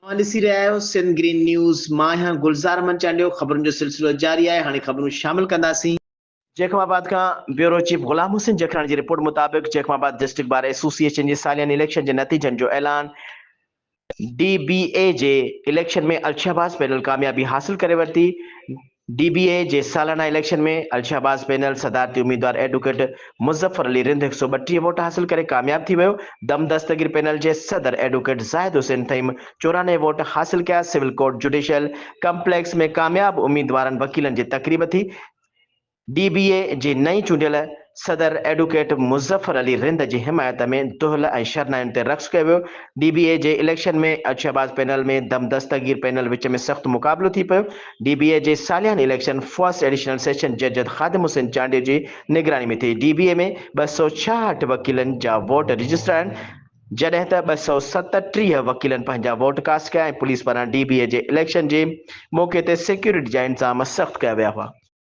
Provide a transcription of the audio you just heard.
ॾिसी रहिया आहियो सिंध ग्रीन न्यूज़। मां आहियां गुलज़ार अहमद चांडियो। ख़बरुनि जो सिलसिलो जारी आहे। हाणे ख़बरूं शामिल कंदासीं। जैकमाबाद का ब्यूरो चीफ गुलाम हुसैन जखरानी जी रिपोर्ट मुताबिक़ जैकमाबाद डिस्ट्रिक्ट बार एसोसिएशन जे सालियानी इलेक्शन जे नतीजनि जो ऐलान। डीबीए जे इलेक्शन में अलशहबाज पैनल कामयाबी हासिल करे वरिती। डीबीए जे सालाना इलेक्शन में अलशहबाज पैनल सदारती उम्मीदवार एडवोकेट मुज़फ़र अली रिंद 132 वोट हासिल करे कामयाब थी वियो। दम दस्तगीर पैनल जे सदर advocate Zahid Hussain time 94 vote हासिल किया। सिविल कोर्ट जुडिशियल कम्प्लेक्स में कामयाब उम्मीदवारनि वकीलनि जी तक़रीब थी। डीबीए जे नई चूंडियल सदर एडवोकेट मुज़फ़र अली रिंद जी हिमायत में दुहल ऐं शरनाइनि ते रक़्स कयो वियो। डीबीए जे इलेक्शन में अलशहबाज पैनल में दम दस्तगीर पैनल विच में सख़्तु मुक़ाबिलो थी पियो। डीबीए जे सालियानी इलेक्शन फर्स्ट एडिशनल सेशन जज ख़ादिम हुसैन चांडियो जी निगरानी में थी। डीबीए में 266 वकीलनि जा वोट रजिस्टर आहिनि, जॾहिं त 237 वकीलनि पंहिंजा वोट कास्ट कया ऐं पुलिस पारां डीबीए जे इलेक्शन जे मौक़े ते सिक्योरिटी जा इंतज़ाम सख़्तु कया विया हुआ।